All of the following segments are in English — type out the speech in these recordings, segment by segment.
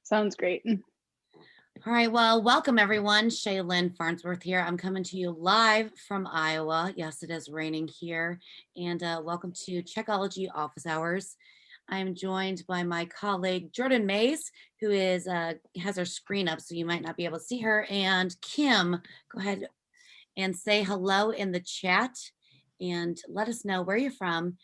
Sounds great. All right, well, welcome everyone. Shaylin Farnsworth here. I'm coming to you live from Iowa. Yes, it is raining here. And welcome to Checkology Office Hours. I'm joined by my colleague, Jordan Mays, who is has her screen up, so you might not be able to see her. And Kim, go ahead and say hello in the chat and let us know where you're from.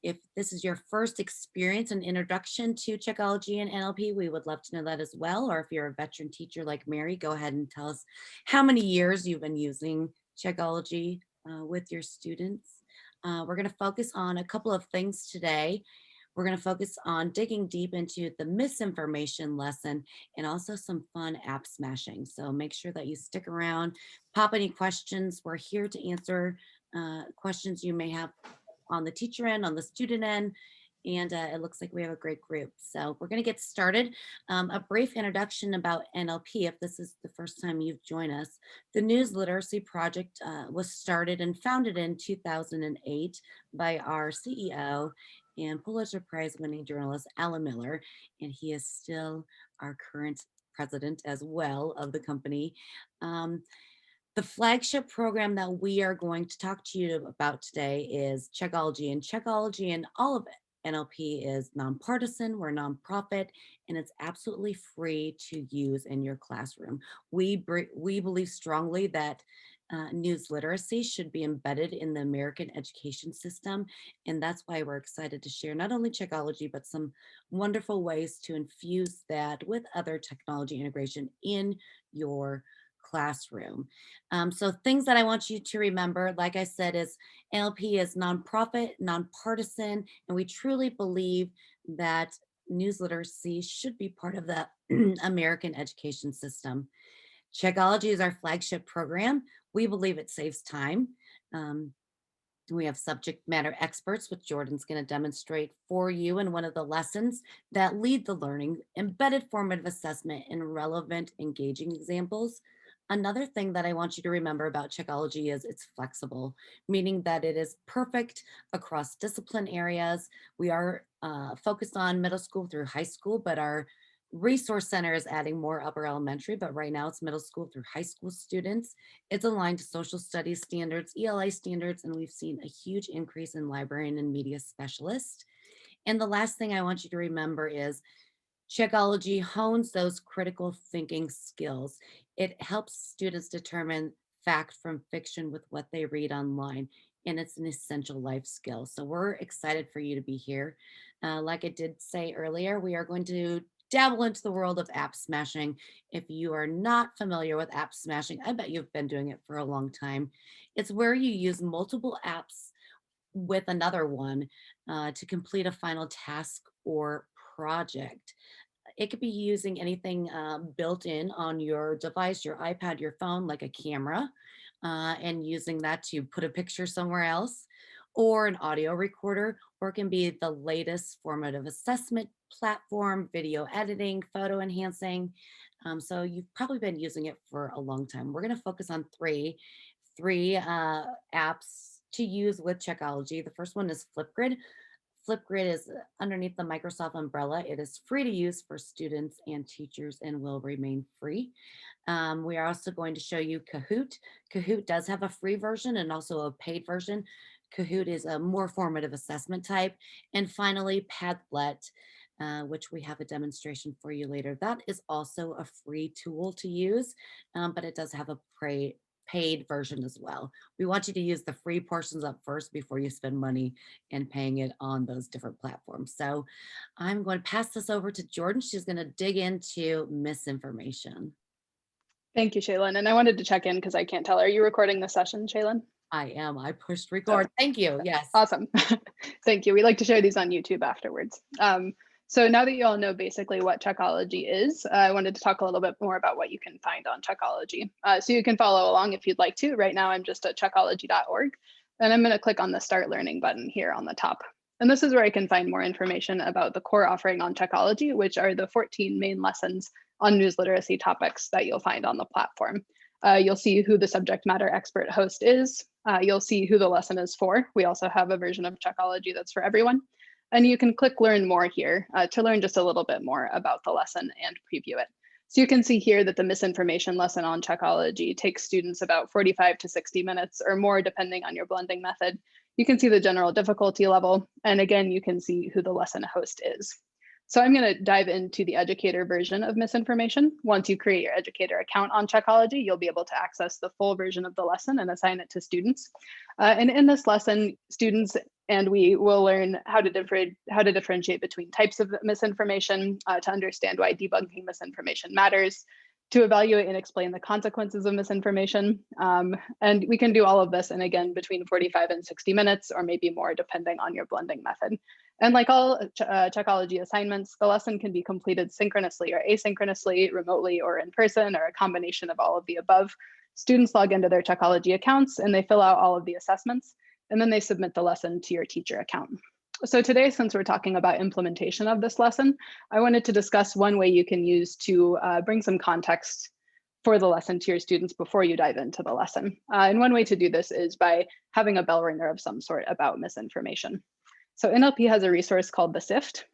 If this is your first experience and introduction to Checkology and NLP, we would love to know that as well. Or if you're a veteran teacher like Mary, go ahead and tell us how many years you've been using Checkology with your students. We're going to focus on a couple of things today. We're going to focus on digging deep into the misinformation lesson and also some fun app smashing. So make sure that you stick around, pop any questions. We're here to answer questions you may have on the teacher end, on the student end, and it looks like we have a great group. So we're going to get started. A brief introduction about NLP, if this is the first time you've joined us. The News Literacy Project was started and founded in 2008 by our CEO and Pulitzer Prize winning journalist Alan Miller, and he is still our current president as well of the company. The flagship program that we are going to talk to you about today is Checkology, and Checkology and all of NLP is nonpartisan. We're a nonprofit, and it's absolutely free to use in your classroom. We believe strongly that news literacy should be embedded in the American education system, and that's why we're excited to share not only Checkology, but some wonderful ways to infuse that with other technology integration in your classroom. So things that I want you to remember, like I said, is NLP is nonprofit, nonpartisan, and we truly believe that news literacy should be part of the American education system. Checkology is our flagship program. We believe it saves time. We have subject matter experts, which Jordan's going to demonstrate for you in one of the lessons that lead the learning, embedded formative assessment, and relevant engaging examples. Another thing that I want you to remember about Checkology is it's flexible, meaning that it is perfect across discipline areas. We are focused on middle school through high school, but our resource center is adding more upper elementary, but right now it's middle school through high school students. It's aligned to social studies standards, ELA standards, and we've seen a huge increase in librarian and media specialists. And the last thing I want you to remember is Checkology hones those critical thinking skills. It helps students determine fact from fiction with what they read online, and it's an essential life skill. So we're excited for you to be here. Like I did say earlier, we are going to dabble into the world of app smashing. If you are not familiar with app smashing, I bet you've been doing it for a long time. It's where you use multiple apps with another one to complete a final task or project. It could be using anything built in on your device, your iPad, your phone, like a camera, and using that to put a picture somewhere else, or an audio recorder, or it can be the latest formative assessment platform, video editing, photo enhancing. So you've probably been using it for a long time. We're going to focus on three apps to use with Checkology. The first one is Flipgrid. Flipgrid is underneath the Microsoft umbrella. It is free to use for students and teachers and will remain free. We are also going to show you Kahoot. Kahoot does have a free version and also a paid version. Kahoot is a more formative assessment type. And finally, Padlet, which we have a demonstration for you later. That is also a free tool to use, but it does have a paid version as well. We want you to use the free portions up first before you spend money and paying it on those different platforms. So I'm going to pass this over to Jordan. She's going to dig into misinformation. Thank you, Shaylin. And I wanted to check in because I can't tell. Are you recording the session, Shaylin? I am. I pushed record. Thank you. Yes. Awesome. Thank you. We like to share these on YouTube afterwards. So now that you all know basically what Checkology is, I wanted to talk a little bit more about what you can find on Checkology. So you can follow along if you'd like to. Right now, I'm just at checkology.org, and I'm going to click on the Start Learning button here on the top. And this is where I can find more information about the core offering on Checkology, which are the 14 main lessons on news literacy topics that you'll find on the platform. You'll see who the subject matter expert host is. You'll see who the lesson is for. We also have a version of Checkology that's for everyone. And you can click Learn More here to learn just a little bit more about the lesson and preview it. So you can see here that the misinformation lesson on Checkology takes students about 45 to 60 minutes or more, depending on your blending method. You can see the general difficulty level. And again, you can see who the lesson host is. So I'm going to dive into the educator version of misinformation. Once you create your educator account on Checkology, you'll be able to access the full version of the lesson and assign it to students. And in this lesson, students and we will learn how to differentiate between types of misinformation, to understand why debunking misinformation matters, to evaluate and explain the consequences of misinformation. And we can do all of this in, again, between 45 and 60 minutes, or maybe more, depending on your blending method. And like all Checkology assignments, the lesson can be completed synchronously or asynchronously, remotely or in person, or a combination of all of the above. Students log into their Checkology accounts and they fill out all of the assessments, and then they submit the lesson to your teacher account. So today, since we're talking about implementation of this lesson, I wanted to discuss one way you can use to bring some context for the lesson to your students before you dive into the lesson. And one way to do this is by having a bell ringer of some sort about misinformation. So NLP has a resource called the Sift.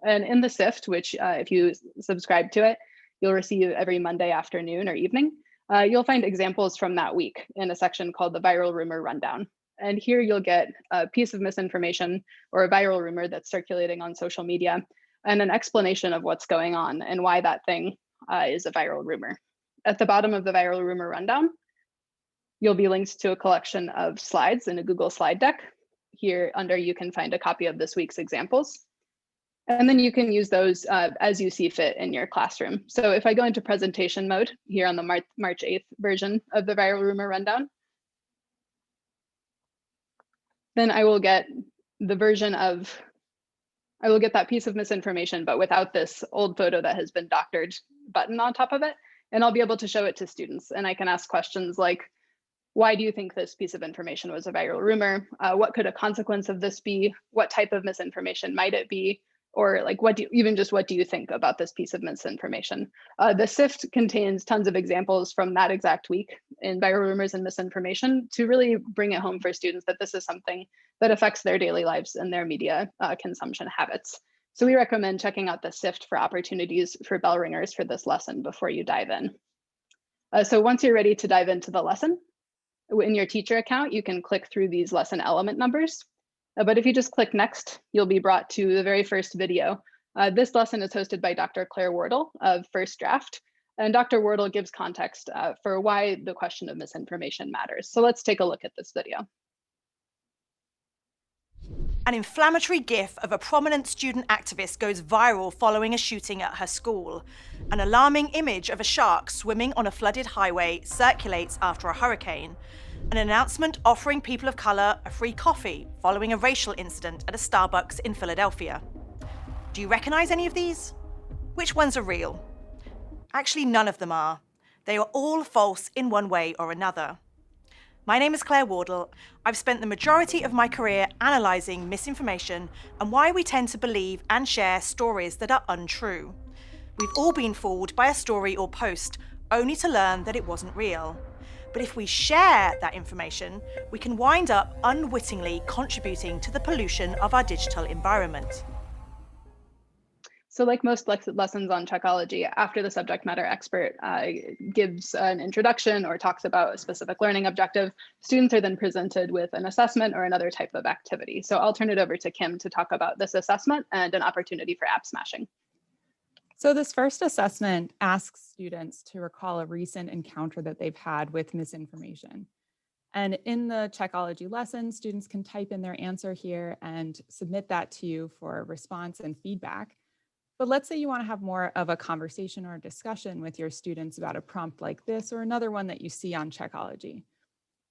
And in the Sift, which if you subscribe to it, you'll receive every Monday afternoon or evening, you'll find examples from that week in a section called the Viral Rumor Rundown. And here you'll get a piece of misinformation or a viral rumor that's circulating on social media, and an explanation of what's going on and why that thing is a viral rumor. At the bottom of the Viral Rumor Rundown, you'll be linked to a collection of slides in a Google slide deck. Here under, you can find a copy of this week's examples. And then you can use those as you see fit in your classroom. So if I go into presentation mode here on the March 8th version of the Viral Rumor Rundown, then I will get the version of, I will get that piece of misinformation, but without this old photo that has been doctored button on top of it. And I'll be able to show it to students. And I can ask questions like, why do you think this piece of information was a viral rumor? What could a consequence of this be? What type of misinformation might it be? Or like, what do you think about this piece of misinformation? The Sift contains tons of examples from that exact week in viral rumors and misinformation to really bring it home for students that this is something that affects their daily lives and their media consumption habits. So we recommend checking out the Sift for opportunities for bell ringers for this lesson before you dive in. So once you're ready to dive into the lesson, in your teacher account, you can click through these lesson element numbers. But if you just click next, you'll be brought to the very first video. This lesson is hosted by Dr. Claire Wardle of First Draft. And Dr. Wardle gives context for why the question of misinformation matters. So let's take a look at this video. An inflammatory GIF of a prominent student activist goes viral following a shooting at her school. An alarming image of a shark swimming on a flooded highway circulates after a hurricane. An announcement offering people of colour a free coffee following a racial incident at a Starbucks in Philadelphia. Do you recognise any of these? Which ones are real? Actually, none of them are. They are all false in one way or another. My name is Claire Wardle. I've spent the majority of my career analysing misinformation and why we tend to believe and share stories that are untrue. We've all been fooled by a story or post, only to learn that it wasn't real. But if we share that information, we can wind up unwittingly contributing to the pollution of our digital environment. So like most lessons on Checkology, after the subject matter expert gives an introduction or talks about a specific learning objective, students are then presented with an assessment or another type of activity. So I'll turn it over to Kim to talk about this assessment and an opportunity for app smashing. So this first assessment asks students to recall a recent encounter that they've had with misinformation. And in the Checkology lesson, students can type in their answer here and submit that to you for response and feedback. But let's say you want to have more of a conversation or a discussion with your students about a prompt like this or another one that you see on Checkology.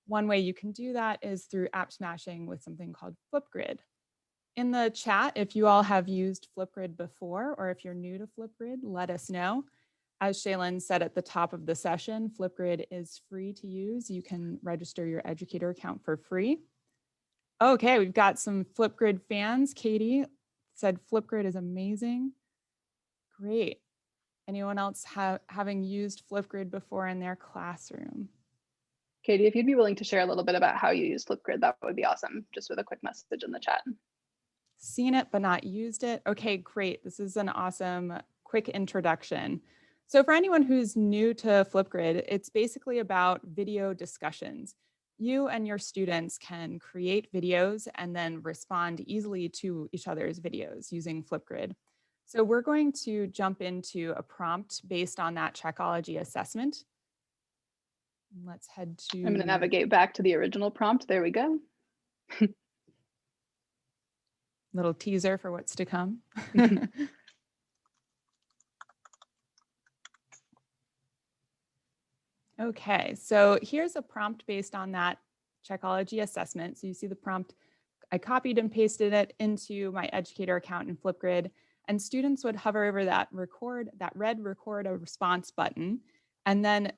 One way you can do that is through app smashing with something called Flipgrid. In the chat, if you all have used Flipgrid before, or if you're new to Flipgrid, let us know. As Shaylin said at the top of the session, Flipgrid is free to use. You can register your educator account for free. Okay, we've got some Flipgrid fans. Katie said Flipgrid is amazing. Great. Anyone else having used Flipgrid before in their classroom? Katie, if you'd be willing to share a little bit about how you use Flipgrid, that would be awesome, just with a quick message in the chat. seen it but not used it? Okay, great. This is an awesome quick introduction. So for anyone who's new to Flipgrid, it's basically about video discussions. You and your students can create videos and then respond easily to each other's videos using Flipgrid. So we're going to jump into a prompt based on that Checkology assessment. Let's head to... I'm going to navigate back to the original prompt. There we go. Little teaser for what's to come. Okay, so here's a prompt based on that Checkology assessment. So you see the prompt, I copied and pasted it into my educator account in Flipgrid, and students would hover over that red record a response button, and then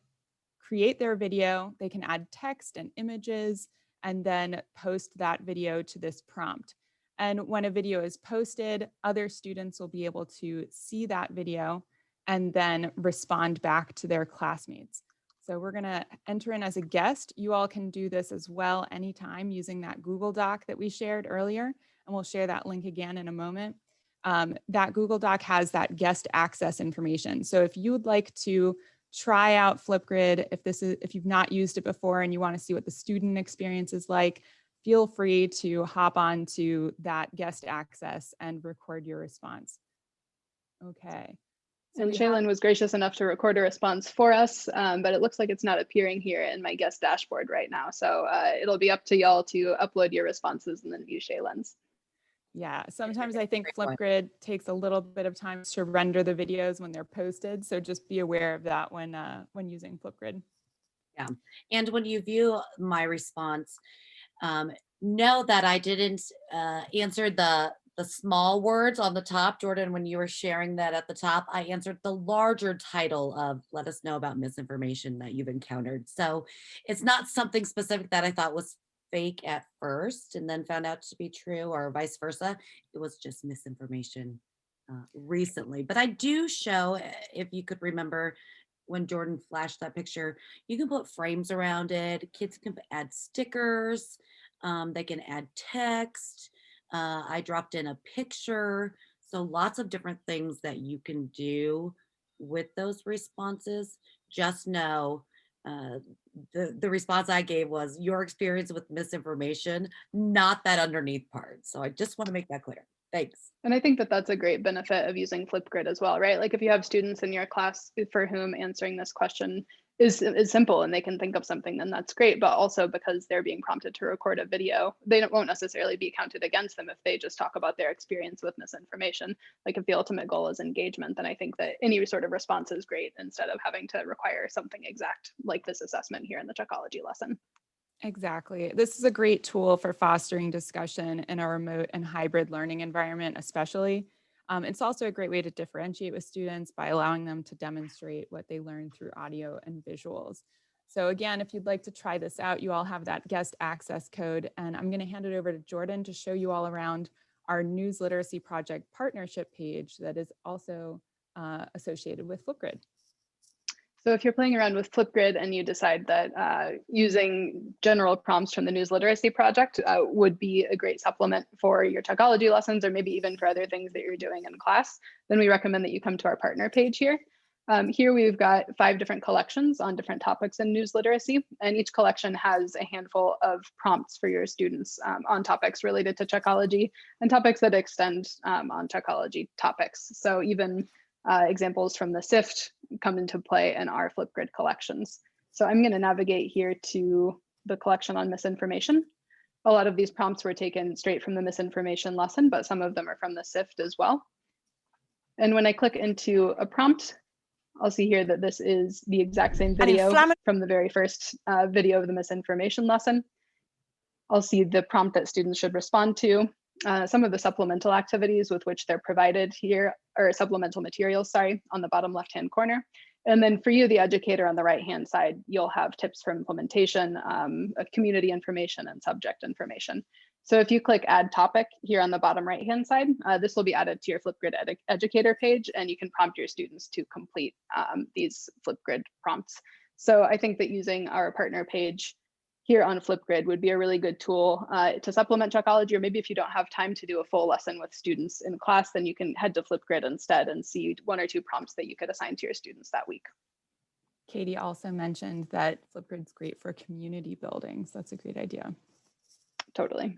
create their video. They can add text and images, and then post that video to this prompt. And when a video is posted, other students will be able to see that video and then respond back to their classmates. So we're going to enter in as a guest. You all can do this as well anytime using that Google Doc that we shared earlier, and we'll share that link again in a moment. That Google Doc has that guest access information. So if you would like to try out Flipgrid, if you've not used it before and you want to see what the student experience is like, feel free to hop on to that guest access and record your response. Okay. So and Shaylin was gracious enough to record a response for us, but it looks like it's not appearing here in my guest dashboard right now. So it'll be up to y'all to upload your responses and then view Shaylin's. Yeah, sometimes I think Flipgrid takes a little bit of time to render the videos when they're posted. So just be aware of that when using Flipgrid. Yeah, and when you view my response, know that I didn't answer the small words on the top. Jordan, when you were sharing that at the top, I answered the larger title of let us know about misinformation that you've encountered. So it's not something specific that I thought was fake at first and then found out to be true, or vice versa. It was just misinformation recently. But I do show, if you could remember when Jordan flashed that picture, you can put frames around it. Kids can add stickers. They can add text. I dropped in a picture. So lots of different things that you can do with those responses. Just know the response I gave was your experience with misinformation, not that underneath part. So I just want to make that clear. Thanks. And I think that that's a great benefit of using Flipgrid as well, right? Like if you have students in your class for whom answering this question is simple and they can think of something, then that's great. But also because they're being prompted to record a video, they won't necessarily be counted against them if they just talk about their experience with misinformation. Like if the ultimate goal is engagement, then I think that any sort of response is great instead of having to require something exact like this assessment here in the Checkology lesson. Exactly. This is a great tool for fostering discussion in a remote and hybrid learning environment, especially. It's also a great way to differentiate with students by allowing them to demonstrate what they learn through audio and visuals. So again, if you'd like to try this out, you all have that guest access code, and I'm going to hand it over to Jordan to show you all around our News Literacy Project partnership page that is also associated with Flipgrid. So if you're playing around with Flipgrid and you decide that using general prompts from the News Literacy Project would be a great supplement for your Checkology lessons, or maybe even for other things that you're doing in class, then we recommend that you come to our partner page here. Here we've got 5 different collections on different topics in news literacy, and each collection has a handful of prompts for your students on topics related to Checkology and topics that extend on Checkology topics. So even examples from the Sift come into play in our Flipgrid collections. So I'm going to navigate here to the collection on misinformation. A lot of these prompts were taken straight from the misinformation lesson, but some of them are from the Sift as well. And when I click into a prompt, I'll see here that this is the exact same video from the very first video of the misinformation lesson. I'll see the prompt that students should respond to. Some of the supplemental activities with which they're provided here, or supplemental materials, sorry, on the bottom left-hand corner. And then for you, the educator, on the right-hand side, you'll have tips for implementation, community information, and subject information. So if you click Add Topic here on the bottom right-hand side, this will be added to your Flipgrid educator page, and you can prompt your students to complete these Flipgrid prompts. So I think that using our partner page here on Flipgrid would be a really good tool to supplement Checkology, or maybe if you don't have time to do a full lesson with students in class, then you can head to Flipgrid instead and see 1 or 2 prompts that you could assign to your students that week. Katie also mentioned that Flipgrid's great for community building, so that's a great idea. Totally.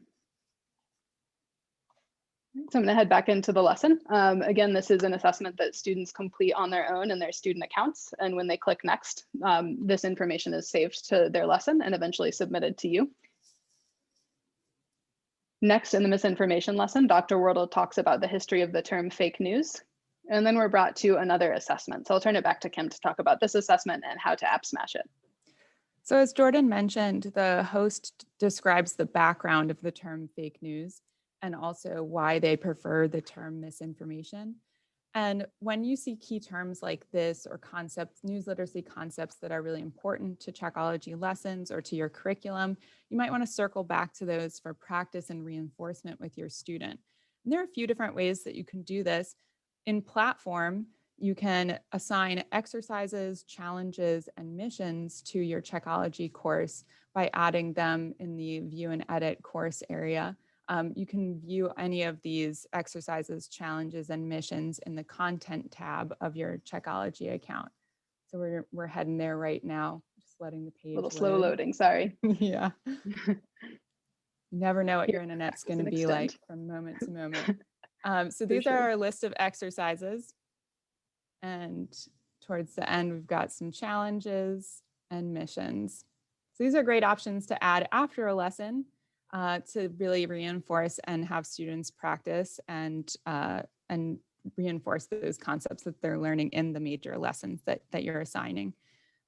So I'm going to head back into the lesson. Again, this is an assessment that students complete on their own in their student accounts. And when they click next, this information is saved to their lesson and eventually submitted to you. Next, in the misinformation lesson, Dr. Wardle talks about the history of the term fake news. And then we're brought to another assessment. So I'll turn it back to Kim to talk about this assessment and how to app smash it. So as Jordan mentioned, the host describes the background of the term fake news and also why they prefer the term misinformation. And when you see key terms like this or concepts, news literacy concepts that are really important to Checkology lessons or to your curriculum, you might want to circle back to those for practice and reinforcement with your student. And there are a few different ways that you can do this. In Platform, you can assign exercises, challenges, and missions to your Checkology course by adding them in the View and Edit course area. You can view any of these exercises, challenges, and missions in the Content tab of your Checkology account. So we're heading there right now, just letting the page A little slow load. loading, sorry. Yeah. You never know what your internet's going to be like from moment to moment. So these are our list of exercises. And towards the end, we've got some challenges and missions. So these are great options to add after a lesson to really reinforce and have students practice and reinforce those concepts that they're learning in the major lessons that you're assigning.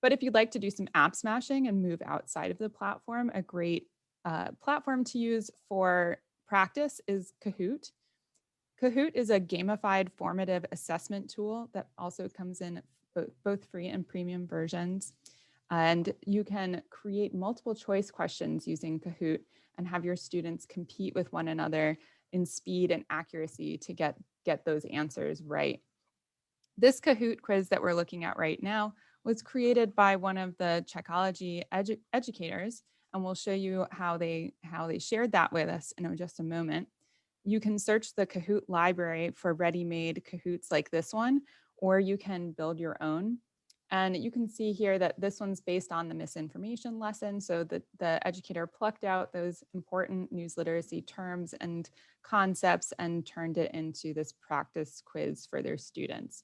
But if you'd like to do some app smashing and move outside of the platform, a great platform to use for practice is Kahoot. Kahoot is a gamified formative assessment tool that also comes in both free and premium versions. And you can create multiple choice questions using Kahoot and have your students compete with one another in speed and accuracy to get those answers right. This Kahoot quiz that we're looking at right now was created by one of the Checkology educators, and we'll show you how they shared that with us in just a moment. You can search the Kahoot library for ready-made Kahoots like this one, or you can build your own. And you can see here that this one's based on the misinformation lesson. So the educator plucked out those important news literacy terms and concepts and turned it into this practice quiz for their students.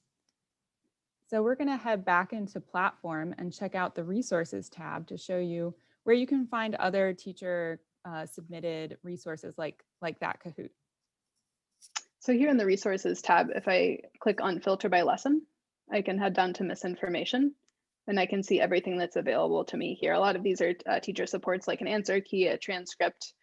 So we're going to head back into Platform and check out the Resources tab to show you where you can find other teacher submitted resources like that Kahoot. So here in the Resources tab, if I click on Filter by Lesson, I can head down to Misinformation, and I can see everything that's available to me here. A lot of these are teacher supports like an answer key, a transcript,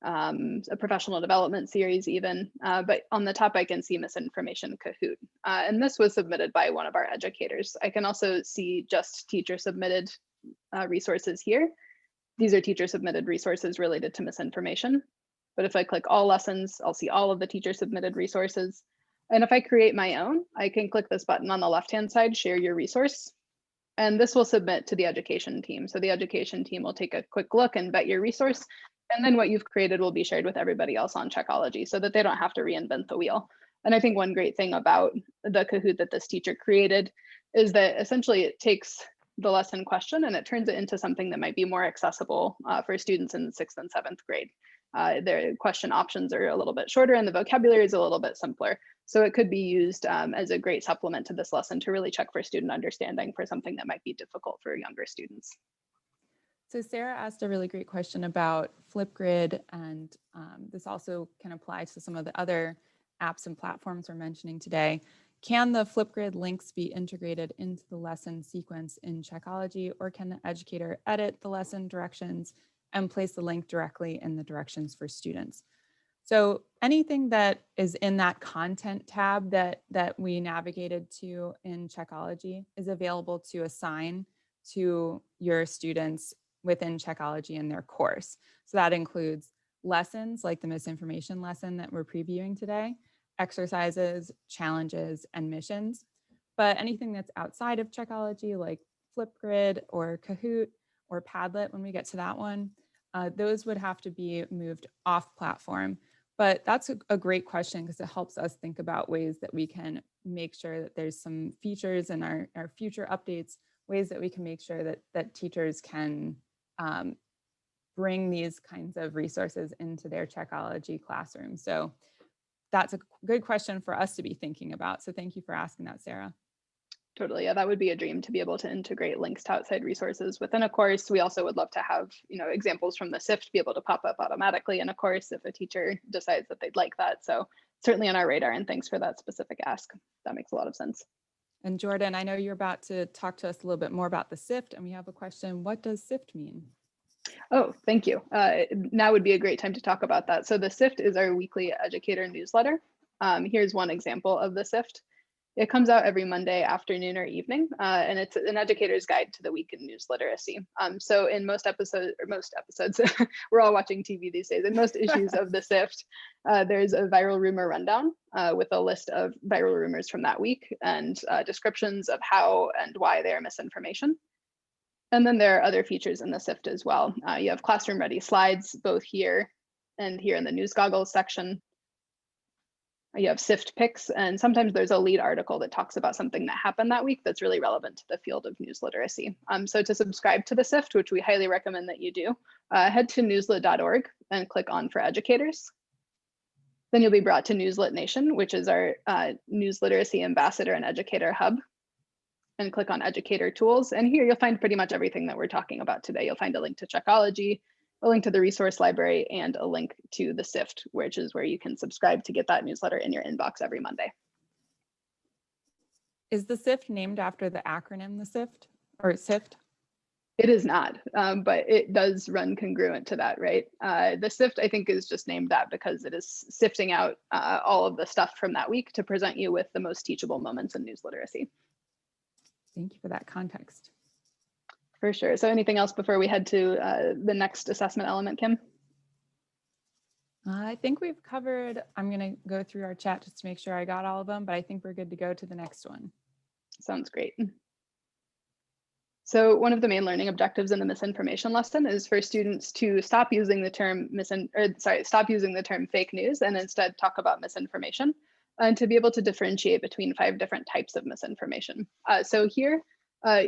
a professional development series even. But on the top, I can see Misinformation Kahoot. And this was submitted by one of our educators. I can also see just teacher submitted resources here. These are teacher submitted resources related to misinformation. But if I click all lessons, I'll see all of the teacher submitted resources. And if I create my own, I can click this button on the left-hand side, share your resource. And this will submit to the education team. So the education team will take a quick look and vet your resource. And then what you've created will be shared with everybody else on Checkology so that they don't have to reinvent the wheel. And I think one great thing about the Kahoot that this teacher created is that essentially it takes the lesson question and it turns it into something that might be more accessible for students in 6th and 7th grade. Their question options are a little bit shorter and the vocabulary is a little bit simpler. So it could be used as a great supplement to this lesson to really check for student understanding for something that might be difficult for younger students. So Sarah asked a really great question about Flipgrid, and this also can apply to some of the other apps and platforms we're mentioning today. Can the Flipgrid links be integrated into the lesson sequence in Checkology, or can the educator edit the lesson directions and place the link directly in the directions for students? So anything that is in that content tab that we navigated to in Checkology is available to assign to your students within Checkology in their course. So that includes lessons like the misinformation lesson that we're previewing today, exercises, challenges, and missions. But anything that's outside of Checkology like Flipgrid or Kahoot or Padlet when we get to that one. Those would have to be moved off platform. But that's a great question because it helps us think about ways that we can make sure that there's some features in our future updates, ways that we can make sure that teachers can bring these kinds of resources into their Checkology classroom. So that's a good question for us to be thinking about. So thank you for asking that, Sarah. Totally. Yeah, that would be a dream to be able to integrate links to outside resources within a course. We also would love to have, examples from the Sift be able to pop up automatically in a course if a teacher decides that they'd like that. So certainly on our radar, and thanks for that specific ask. That makes a lot of sense. And Jordan, I know you're about to talk to us a little bit more about the Sift, and we have a question. What does Sift mean? Oh, thank you. Now would be a great time to talk about that. So the Sift is our weekly educator newsletter. Here's one example of the Sift. It comes out every Monday afternoon or evening, and it's an educator's guide to the week in news literacy. So in most episodes, we're all watching TV these days. In most issues of the Sift, there's a viral rumor rundown with a list of viral rumors from that week and descriptions of how and why they are misinformation. And then there are other features in the Sift as well. You have classroom ready slides, both here and here in the news goggles section. You have Sift picks, and sometimes there's a lead article that talks about something that happened that week that's really relevant to the field of news literacy. So to subscribe to the Sift, which we highly recommend that you do, head to newslit.org and click on for educators. Then you'll be brought to Newslit Nation, which is our news literacy ambassador and educator hub, and click on educator tools. And here you'll find pretty much everything that we're talking about today. You'll find a link to Checkology, a link to the resource library, and a link to the Sift, which is where you can subscribe to get that newsletter in your inbox every Monday. Is the Sift named after the acronym, the Sift, or Sift? It is not, but it does run congruent to that, right? The Sift, I think, is just named that because it is sifting out all of the stuff from that week to present you with the most teachable moments in news literacy. Thank you for that context. For sure. So anything else before we head to the next assessment element, Kim? I think we've covered, I'm going to go through our chat just to make sure I got all of them, but I think we're good to go to the next one. Sounds great. So one of the main learning objectives in the misinformation lesson is for students to stop using the term fake news and instead talk about misinformation, and to be able to differentiate between 5 different types of misinformation. So here,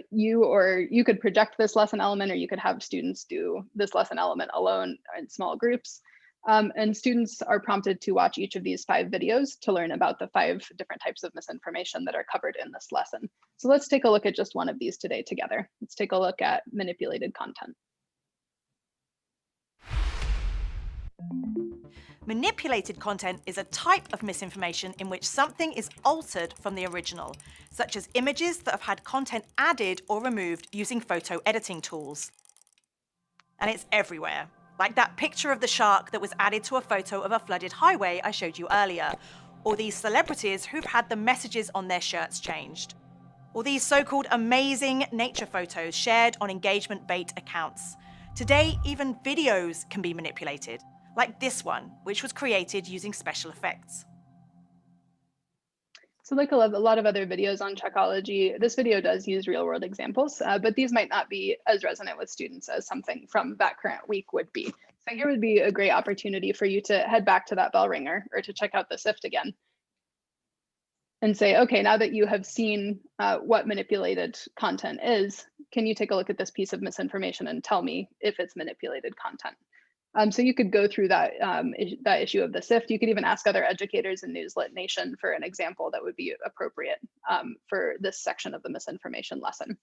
you could project this lesson element, or you could have students do this lesson element alone in small groups. And students are prompted to watch each of these 5 videos to learn about the 5 different types of misinformation that are covered in this lesson. So let's take a look at just one of these today together. Let's take a look at manipulated content. Manipulated content is a type of misinformation in which something is altered from the original, such as images that have had content added or removed using photo editing tools. And it's everywhere, like that picture of the shark that was added to a photo of a flooded highway I showed you earlier, or these celebrities who've had the messages on their shirts changed, or these so-called amazing nature photos shared on engagement bait accounts. Today, even videos can be manipulated, like this one, which was created using special effects. So like a lot of other videos on Checkology, this video does use real world examples, but these might not be as resonant with students as something from that current week would be. So here would be a great opportunity for you to head back to that bell ringer or to check out the Sift again and say, okay, now that you have seen what manipulated content is, can you take a look at this piece of misinformation and tell me if it's manipulated content? So you could go through that issue of the Sift. You could even ask other educators in Newslit Nation for an example that would be appropriate for this section of the misinformation lesson.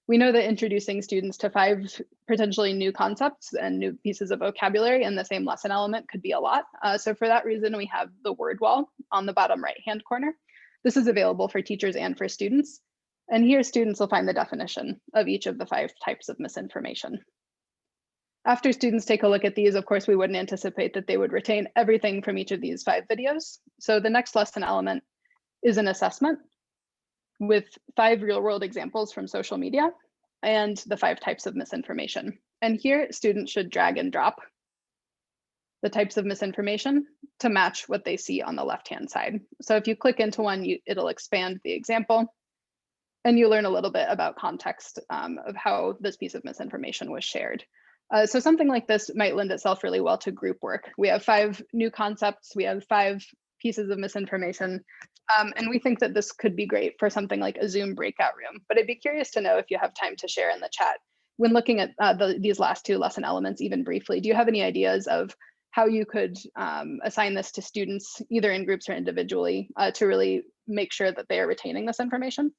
We know that introducing students to 5 potentially new concepts and new pieces of vocabulary in the same lesson element could be a lot. So for that reason, we have the word wall on the bottom right-hand corner. This is available for teachers and for students. And here students will find the definition of each of the 5 types of misinformation. After students take a look at these, of course, we wouldn't anticipate that they would retain everything from each of these 5 videos. So the next lesson element is an assessment with 5 real-world examples from social media and the 5 types of misinformation. And here, students should drag and drop the types of misinformation to match what they see on the left-hand side. So if you click into one, it'll expand the example. and you learn a little bit about context of how this piece of misinformation was shared. So something like this might lend itself really well to group work. We have 5 new concepts, we have 5 pieces of misinformation, and we think that this could be great for something like a Zoom breakout room. But I'd be curious to know if you have time to share in the chat, when looking at these last 2 lesson elements even briefly, do you have any ideas of how you could assign this to students, either in groups or individually, to really make sure that they are retaining this information?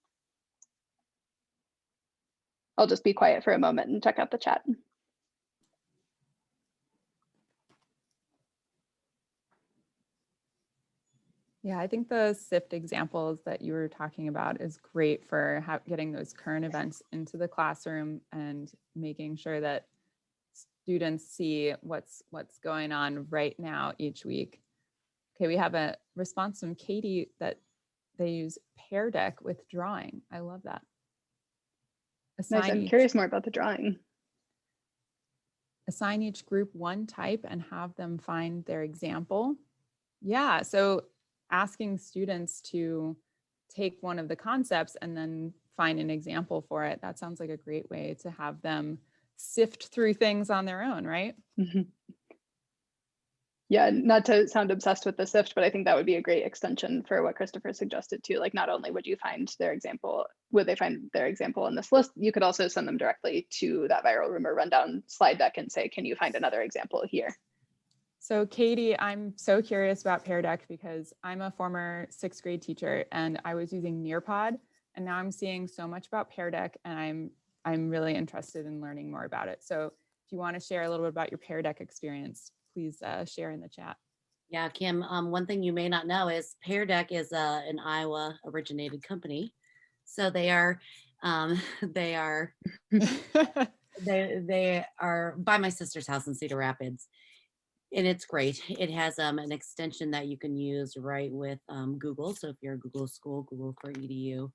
I'll just be quiet for a moment and check out the chat. Yeah, I think the Sift examples that you were talking about is great for getting those current events into the classroom and making sure that students see what's going on right now each week. Okay, we have a response from Katie that they use Pear Deck with drawing. I love that. Nice. I'm curious more about the drawing. Assign each group one type and have them find their example. Yeah, so asking students to take one of the concepts and then find an example for it. That sounds like a great way to have them sift through things on their own, right? Mm-hmm. Yeah, not to sound obsessed with the Sift, but I think that would be a great extension for what Christopher suggested too. Like, not only would you find their example, would they find their example in this list, you could also send them directly to that viral rumor rundown slide deck and say, can you find another example here? So Katie, I'm so curious about Pear Deck because I'm a former 6th grade teacher and I was using Nearpod, and now I'm seeing so much about Pear Deck and I'm really interested in learning more about it. So if you want to share a little bit about your Pear Deck experience, please share in the chat. Yeah, Kim, one thing you may not know is Pear Deck is an Iowa originated company. So they are they are by my sister's house in Cedar Rapids. And it's great. It has an extension that you can use right with Google. So if you're a Google school, Google for EDU,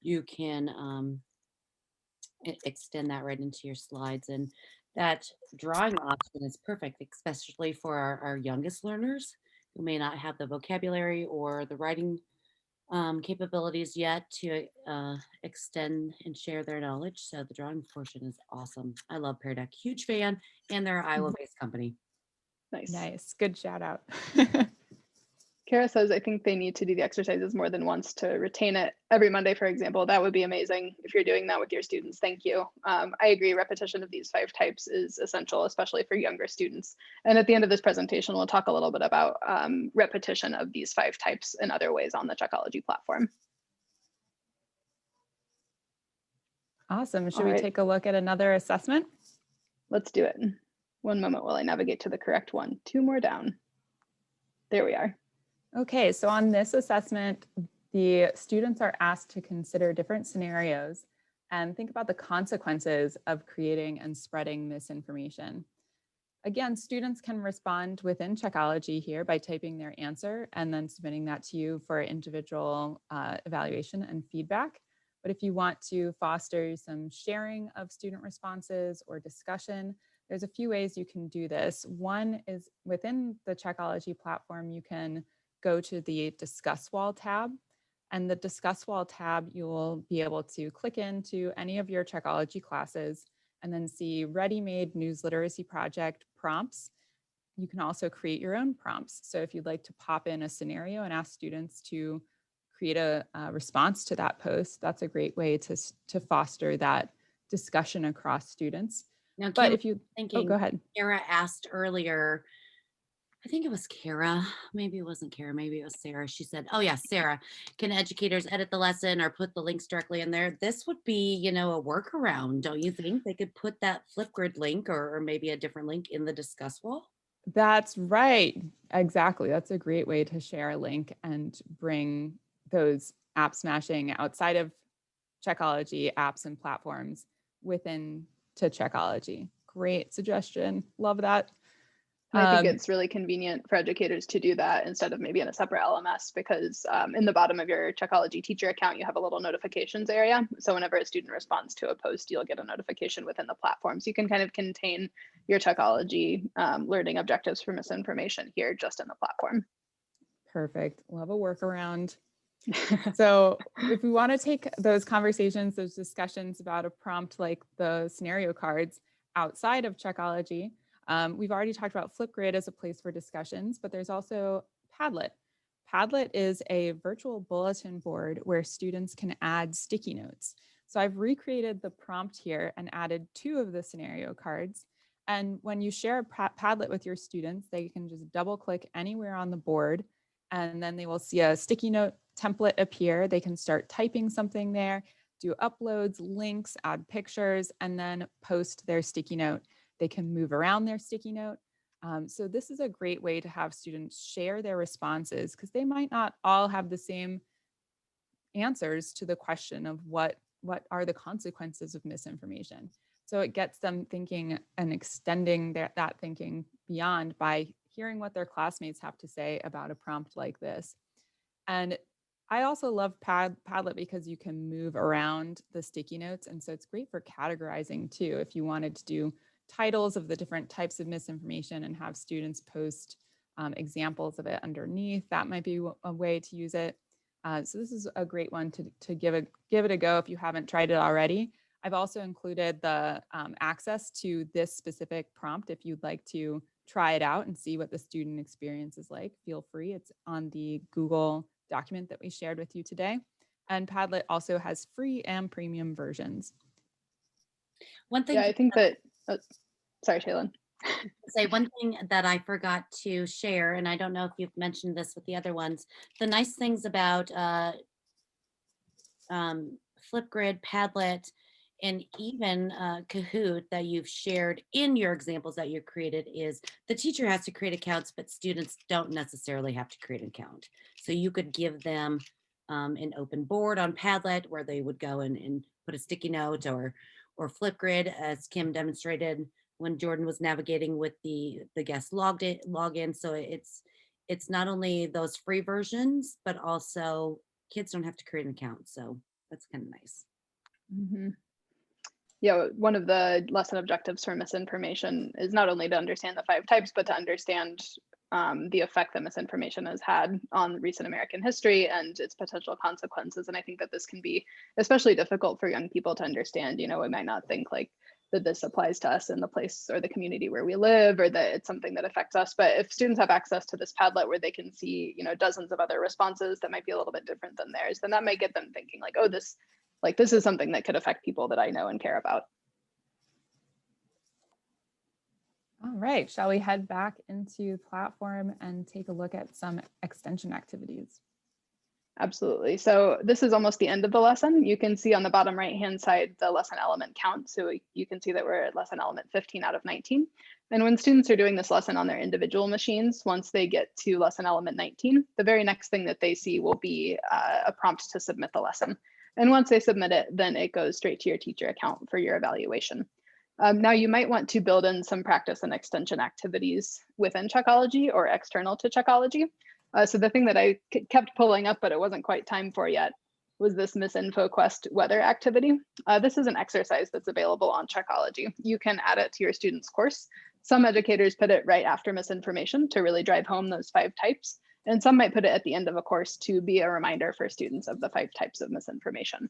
you can extend that right into your slides. And that drawing option is perfect, especially for our youngest learners who may not have the vocabulary or the writing capabilities yet to extend and share their knowledge. So the drawing portion is awesome. I love Pear Deck, huge fan, and they're an Iowa-based company. Nice. Good shout out. Kara says, I think they need to do the exercises more than once to retain it every Monday, for example. That would be amazing if you're doing that with your students. Thank you. I agree. Repetition of these 5 types is essential, especially for younger students. And at the end of this presentation, we'll talk a little bit about repetition of these 5 types in other ways on the Checkology platform. Awesome. Should we take a look at another assessment? Let's do it. One moment while I navigate to the correct one. 2 more down. There we are. Okay, so on this assessment, the students are asked to consider different scenarios and think about the consequences of creating and spreading misinformation. Again, students can respond within Checkology here by typing their answer and then submitting that to you for individual evaluation and feedback. But if you want to foster some sharing of student responses or discussion, there's a few ways you can do this. One is within the Checkology platform, you can go to the Discuss Wall tab. And the Discuss Wall tab, you'll be able to click into any of your Checkology classes and then see ready-made news literacy project prompts. You can also create your own prompts. So if you'd like to pop in a scenario and ask students to create a response to that post, that's a great way to foster that discussion across students. Now, but Kim, if you, go ahead. Kara asked earlier, I think it was Kara, maybe it wasn't Kara, maybe it was Sarah. She said, oh yeah, Sarah, can educators edit the lesson or put the links directly in there? This would be, a workaround, don't you think? They could put that Flipgrid link or maybe a different link in the Discuss Wall? That's right. Exactly. That's a great way to share a link and bring those app smashing outside of Checkology apps and platforms within to Checkology. Great suggestion. Love that. And I think it's really convenient for educators to do that instead of maybe in a separate LMS, because in the bottom of your Checkology teacher account, you have a little notifications area. So whenever a student responds to a post, you'll get a notification within the platform. So you can kind of contain your Checkology learning objectives for misinformation here just in the platform. Perfect. Love a workaround. So if we want to take those conversations, those discussions about a prompt like the scenario cards outside of Checkology, we've already talked about Flipgrid as a place for discussions, but there's also Padlet. Padlet is a virtual bulletin board where students can add sticky notes. So I've recreated the prompt here and added 2 of the scenario cards. And when you share a Padlet with your students, they can just double click anywhere on the board, and then they will see a sticky note template appear. They can start typing something there, do uploads, links, add pictures, and then post their sticky note. They can move around their sticky note. So this is a great way to have students share their responses, because they might not all have the same answers to the question of what are the consequences of misinformation. So it gets them thinking and extending that thinking beyond by hearing what their classmates have to say about a prompt like this. And I also love Padlet because you can move around the sticky notes. And so it's great for categorizing too. If you wanted to do titles of the different types of misinformation and have students post examples of it underneath, that might be a way to use it. So this is a great one to give it a go if you haven't tried it already. I've also included the access to this specific prompt. If you'd like to try it out and see what the student experience is like, feel free. It's on the Google document that we shared with you today. And Padlet also has free and premium versions. One thing, Yeah, I think that, sorry, Shaylin. Say one thing that I forgot to share, and I don't know if you've mentioned this with the other ones. The nice things about Flipgrid, Padlet, and even Kahoot that you've shared in your examples that you created is the teacher has to create accounts, but students don't necessarily have to create an account. So you could give them an open board on Padlet where they would go and put a sticky note, or Flipgrid, as Kim demonstrated when Jordan was navigating with the guest login. So it's not only those free versions, but also kids don't have to create an account. So that's kind of nice. Mm-hmm. Yeah, one of the lesson objectives for misinformation is not only to understand the 5 types, but to understand the effect that misinformation has had on recent American history and its potential consequences. And I think that this can be especially difficult for young people to understand. You know, we might not think like that this applies to us in the place or the community where we live, or that it's something that affects us. But if students have access to this Padlet where they can see, you know, dozens of other responses that might be a little bit different than theirs, then that might get them thinking like, oh, this is something that could affect people that I know and care about. All right, shall we head back into the platform and take a look at some extension activities? Absolutely. So this is almost the end of the lesson. You can see on the bottom right-hand side the lesson element count. So you can see that we're at lesson element 15 out of 19. And when students are doing this lesson on their individual machines, once they get to lesson element 19, the very next thing that they see will be a prompt to submit the lesson. And once they submit it, then it goes straight to your teacher account for your evaluation. Now you might want to build in some practice and extension activities within Checkology or external to Checkology. So the thing that I kept pulling up, but it wasn't quite time for yet, was this Misinfoquest weather activity. This is an exercise that's available on Checkology. You can add it to your student's course. Some educators put it right after misinformation to really drive home those 5 types. And some might put it at the end of a course to be a reminder for students of the 5 types of misinformation.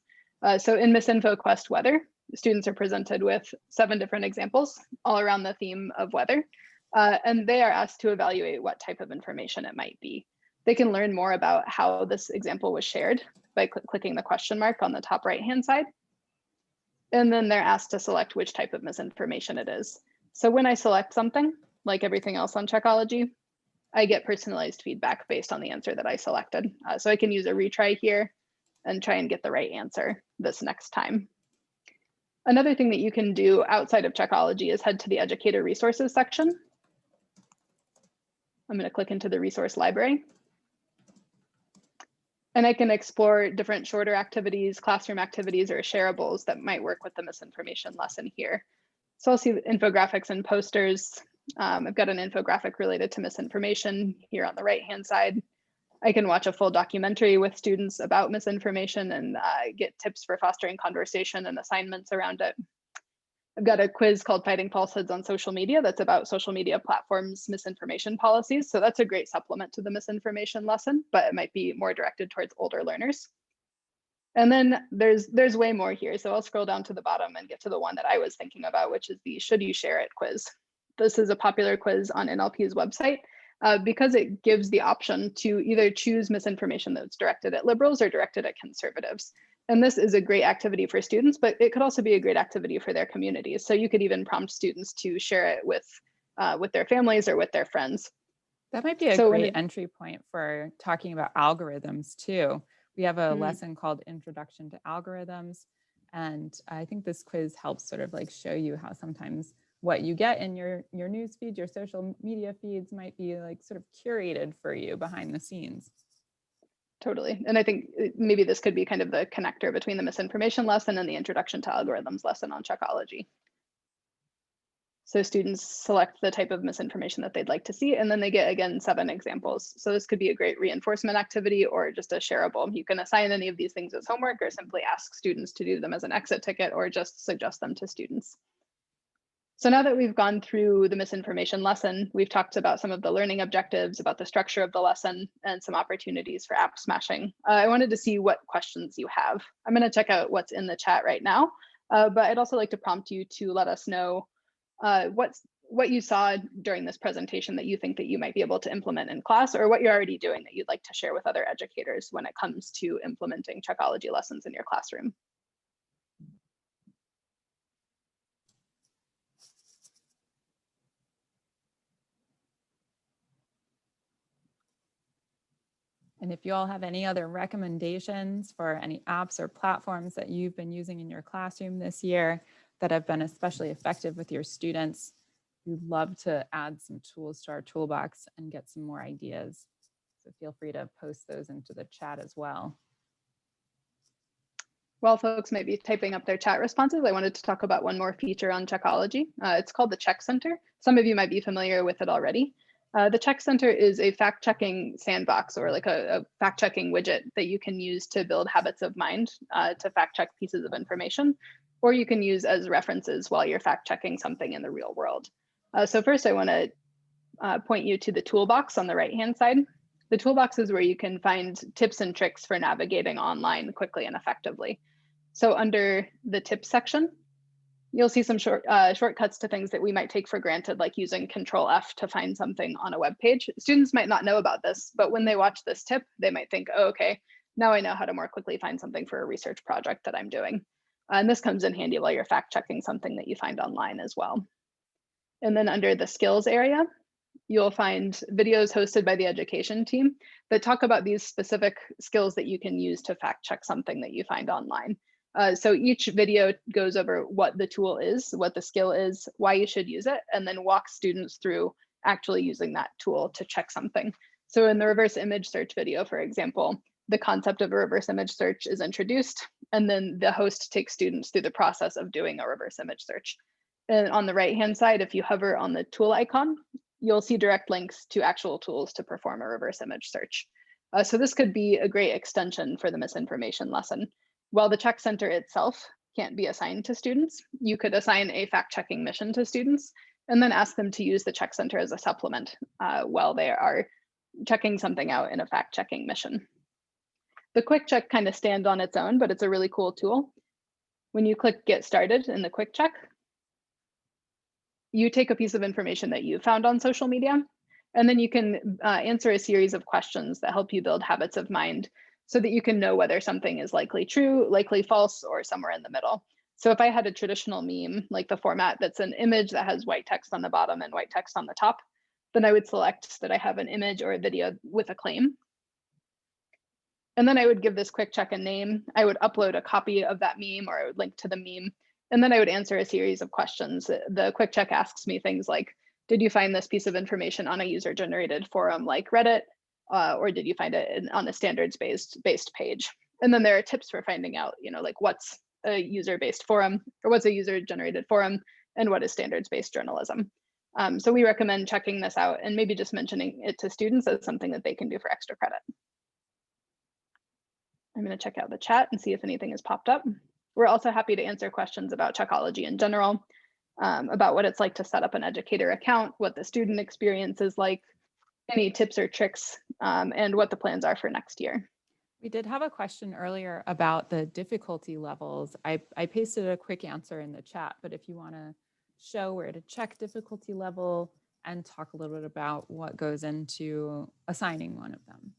So in Misinfoquest weather, students are presented with 7 different examples, all around the theme of weather. And they are asked to evaluate what type of information it might be. They can learn more about how this example was shared by clicking the question mark on the top right-hand side. And then they're asked to select which type of misinformation it is. So when I select something, like everything else on Checkology, I get personalized feedback based on the answer that I selected. So I can use a retry here and try and get the right answer this next time. Another thing that you can do outside of Checkology is head to the Educator Resources section. I'm going to click into the resource library. And I can explore different shorter activities, classroom activities, or shareables that might work with the misinformation lesson here. So I'll see the infographics and posters. I've got an infographic related to misinformation here on the right-hand side. I can watch a full documentary with students about misinformation and get tips for fostering conversation and assignments around it. I've got a quiz called Fighting Falsehoods on Social Media that's about social media platforms' misinformation policies. So that's a great supplement to the misinformation lesson, but it might be more directed towards older learners. And then there's way more here. So I'll scroll down to the bottom and get to the one that I was thinking about, which is the Should You Share It quiz. This is a popular quiz on NLP's website because it gives the option to either choose misinformation that's directed at liberals or directed at conservatives. And this is a great activity for students, but it could also be a great activity for their communities. So you could even prompt students to share it with their families or with their friends. That might be a great entry point for talking about algorithms too. We have a lesson called Introduction to Algorithms. And I think this quiz helps sort of like show you how sometimes what you get in your news feed, your social media feeds might be like sort of curated for you behind the scenes. Totally. And I think maybe this could be kind of the connector between the misinformation lesson and the Introduction to Algorithms lesson on Checkology. So students select the type of misinformation that they'd like to see, and then they get, again, 7 examples. So this could be a great reinforcement activity or just a shareable. You can assign any of these things as homework or simply ask students to do them as an exit ticket or just suggest them to students. So now that we've gone through the misinformation lesson, we've talked about some of the learning objectives, about the structure of the lesson, and some opportunities for app smashing. I wanted to see what questions you have. I'm going to check out what's in the chat right now, but I'd also like to prompt you to let us know what you saw during this presentation that you think that you might be able to implement in class, or what you're already doing that you'd like to share with other educators when it comes to implementing Checkology lessons in your classroom. And if you all have any other recommendations for any apps or platforms that you've been using in your classroom this year that have been especially effective with your students, we'd love to add some tools to our toolbox and get some more ideas. So feel free to post those into the chat as well. While folks might be typing up their chat responses, I wanted to talk about one more feature on Checkology. It's called the Check Center. Some of you might be familiar with it already. The Check Center is a fact-checking sandbox, or like a fact-checking widget that you can use to build habits of mind to fact-check pieces of information, or you can use as references while you're fact-checking something in the real world. So first, I want to point you to the toolbox on the right-hand side. The toolbox is where you can find tips and tricks for navigating online quickly and effectively. So under the tips section, you'll see some shortcuts to things that we might take for granted, like using Control F to find something on a web page. Students might not know about this, but when they watch this tip, they might think, oh, okay, now I know how to more quickly find something for a research project that I'm doing. And this comes in handy while you're fact-checking something that you find online as well. And then under the skills area, you'll find videos hosted by the education team that talk about these specific skills that you can use to fact-check something that you find online. So each video goes over what the tool is, what the skill is, why you should use it, and then walks students through actually using that tool to check something. So in the reverse image search video, for example, the concept of a reverse image search is introduced, and then the host takes students through the process of doing a reverse image search. And on the right-hand side, if you hover on the tool icon, you'll see direct links to actual tools to perform a reverse image search. So this could be a great extension for the misinformation lesson. While the Check Center itself can't be assigned to students, you could assign a fact-checking mission to students and then ask them to use the Check Center as a supplement while they are checking something out in a fact-checking mission. The Quick Check kind of stands on its own, but it's a really cool tool. When you click Get Started in the Quick Check, you take a piece of information that you found on social media, and then you can answer a series of questions that help you build habits of mind so that you can know whether something is likely true, likely false, or somewhere in the middle. So if I had a traditional meme, like the format that's an image that has white text on the bottom and white text on the top, then I would select that I have an image or a video with a claim. And then I would give this Quick Check a name. I would upload a copy of that meme, or I would link to the meme. And then I would answer a series of questions. The Quick Check asks me things like, did you find this piece of information on a user-generated forum like Reddit? Or did you find it on a standards-based page? And then there are tips for finding out, like what's a user-based forum, or what's a user-generated forum, and what is standards-based journalism. So we recommend checking this out and maybe just mentioning it to students as something that they can do for extra credit. I'm going to check out the chat and see if anything has popped up. We're also happy to answer questions about Checkology in general. about what it's like to set up an educator account, what the student experience is like, any tips or tricks, and what the plans are for next year. We did have a question earlier about the difficulty levels. I pasted a quick answer in the chat, but if you want to show where to check difficulty level and talk a little bit about what goes into assigning one of them.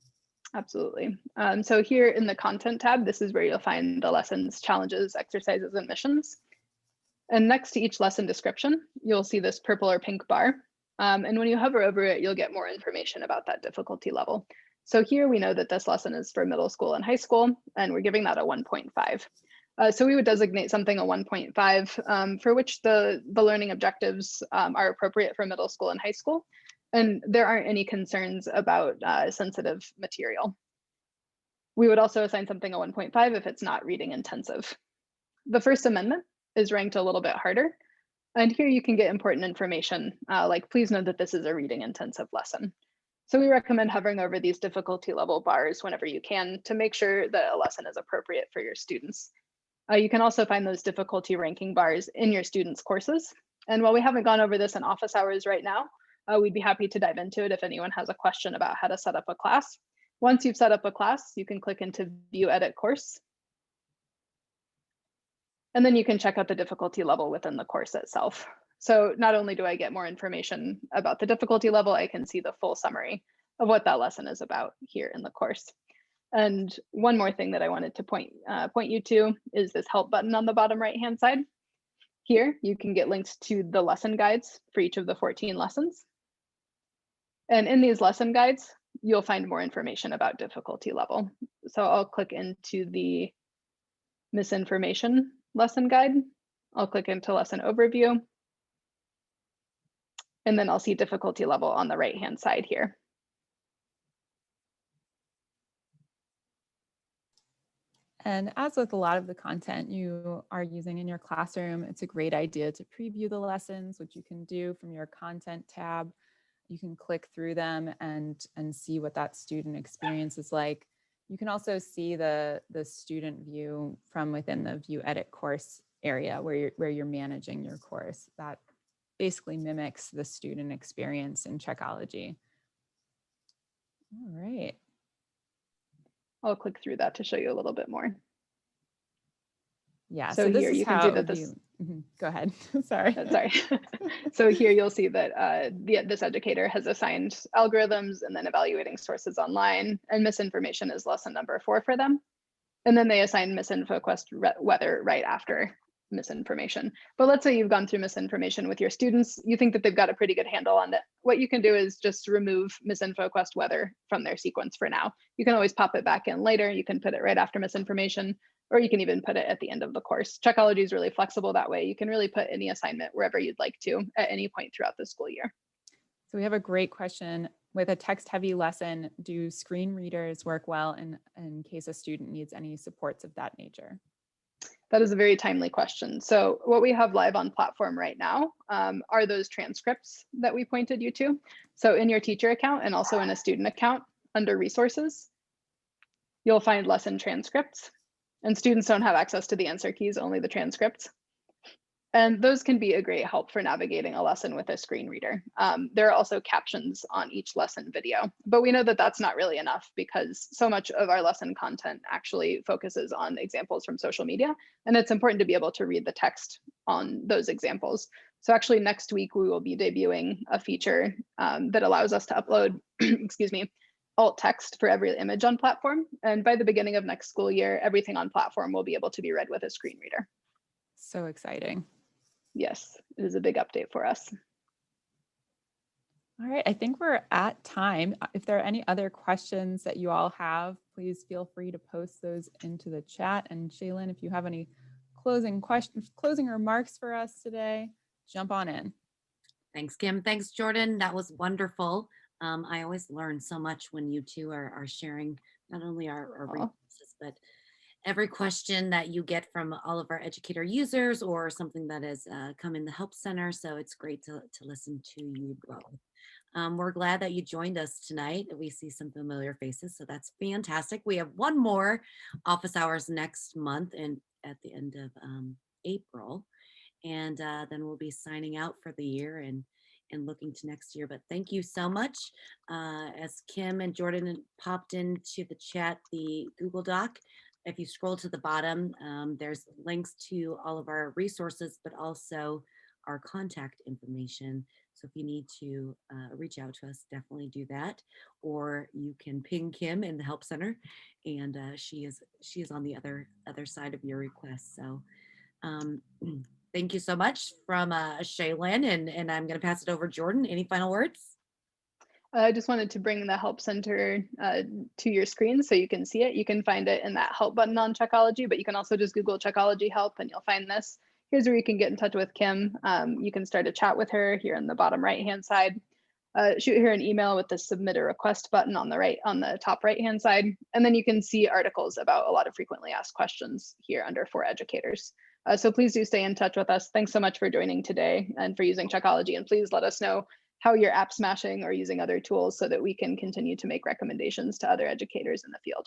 Absolutely. So here in the content tab, this is where you'll find the lessons, challenges, exercises, and missions. And next to each lesson description, you'll see this purple or pink bar. And when you hover over it, you'll get more information about that difficulty level. So here we know that this lesson is for middle school and high school, and we're giving that a 1.5. So we would designate something a 1.5 for which the learning objectives are appropriate for middle school and high school. And there aren't any concerns about sensitive material. We would also assign something a 1.5 if it's not reading intensive. The First Amendment is ranked a little bit harder. And here you can get important information, like please know that this is a reading intensive lesson. So we recommend hovering over these difficulty level bars whenever you can to make sure that a lesson is appropriate for your students. You can also find those difficulty ranking bars in your students' courses. And while we haven't gone over this in office hours right now, we'd be happy to dive into it if anyone has a question about how to set up a class. Once you've set up a class, you can click into View Edit Course. And then you can check out the difficulty level within the course itself. So not only do I get more information about the difficulty level, I can see the full summary of what that lesson is about here in the course. And one more thing that I wanted to point you to is this help button on the bottom right-hand side. Here, you can get links to the lesson guides for each of the 14 lessons. And in these lesson guides, you'll find more information about difficulty level. So I'll click into the Misinformation lesson guide. I'll click into lesson overview. And then I'll see difficulty level on the right-hand side here. And as with a lot of the content you are using in your classroom, it's a great idea to preview the lessons, which you can do from your content tab. You can click through them and see what that student experience is like. You can also see the student view from within the View Edit Course area where you're managing your course. That basically mimics the student experience in Checkology. All right. I'll click through that to show you a little bit more. Yeah, so this here is you how can see that this. Go ahead. Sorry. Sorry. So here you'll see that this educator has assigned algorithms and then evaluating sources online, and misinformation is lesson number 4 for them. And then they assign Misinfoquest weather right after misinformation. But let's say you've gone through misinformation with your students, you think that they've got a pretty good handle on it. What you can do is just remove Misinfoquest weather from their sequence for now. You can always pop it back in later. You can put it right after misinformation, or you can even put it at the end of the course. Checkology is really flexible that way. You can really put any assignment wherever you'd like to at any point throughout the school year. So we have a great question. With a text-heavy lesson, do screen readers work well in case a student needs any supports of that nature? That is a very timely question. So what we have live on platform right now are those transcripts that we pointed you to. So in your teacher account and also in a student account under resources, you'll find lesson transcripts. And students don't have access to the answer keys, only the transcripts. And those can be a great help for navigating a lesson with a screen reader. There are also captions on each lesson video, but we know that that's not really enough because so much of our lesson content actually focuses on examples from social media, and it's important to be able to read the text on those examples. So actually next week, we will be debuting a feature that allows us to upload, excuse me, alt text for every image on platform. And by the beginning of next school year, everything on platform will be able to be read with a screen reader. So exciting. Yes, it is a big update for us. All right, I think we're at time. If there are any other questions that you all have, please feel free to post those into the chat. And Shaylin, if you have any closing questions, closing remarks for us today, jump on in. Thanks, Kim. Thanks, Jordan. That was wonderful. I always learn so much when you two are sharing not only our resources, but every question that you get from all of our educator users or something that has come in the help center. So it's great to listen to you both. We're glad that you joined us tonight. We see some familiar faces, so that's fantastic. We have one more office hours next month and at the end of April. and then we'll be signing out for the year and looking to next year. But thank you so much. As Kim and Jordan popped into the chat, the Google Doc, if you scroll to the bottom, there's links to all of our resources, but also our contact information. So if you need to reach out to us, definitely do that. Or you can ping Kim in the Help Center, and she is on the other side of your request. So thank you so much from Shaylin, and I'm going to pass it over to Jordan. Any final words? I just wanted to bring the Help Center to your screen so you can see it. You can find it in that Help button on Checkology, but you can also just Google Checkology Help and you'll find this. Here's where you can get in touch with Kim. You can start a chat with her here in the bottom right-hand side. Shoot her an email with the Submit a Request button on the top right-hand side. And then you can see articles about a lot of frequently asked questions here under For Educators. So please do stay in touch with us. Thanks so much for joining today and for using Checkology. And please let us know how you're app smashing or using other tools so that we can continue to make recommendations to other educators in the field.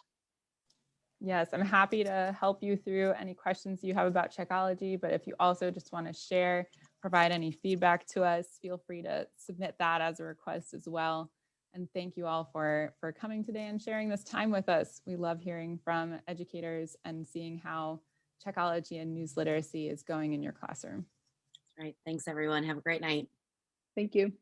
Yes, I'm happy to help you through any questions you have about Checkology, but if you also just want to share, provide any feedback to us, feel free to submit that as a request as well. And thank you all for coming today and sharing this time with us. We love hearing from educators and seeing how Checkology and news literacy is going in your classroom. All right, thanks everyone. Have a great night. Thank you.